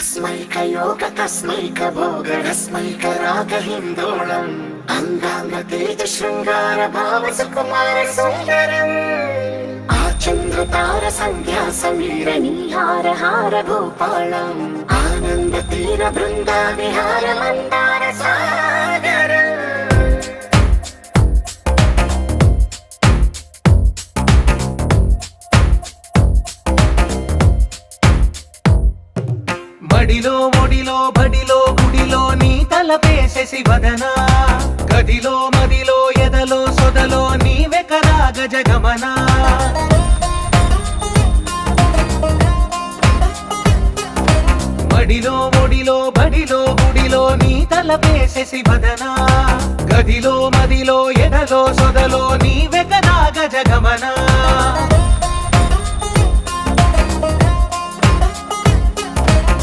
तस्मैक भोगरस्मैक रागहिन्दोळम् अङ्गाङ्ग तेज शृङ्गार भाव सुकुमार सुन्दरम् आचन्द्रतार सन्ध्या समीर नीहार हार भूपालम् आनन्द तीर बृन्दा विहार मन्दार सागरम् మడిలో ఒడిలో బడిలో గుడిలో నీ తలపేసేసి వదనా గదిలో మదిలో ఎదలో సొదలో నీవే కదా గజగమనా మడిలో ఒడిలో బడిలో గుడిలో నీ తలపేసేసి వదనా గదిలో మదిలో ఎదలో సొదలో నీవే కదా గజగమనా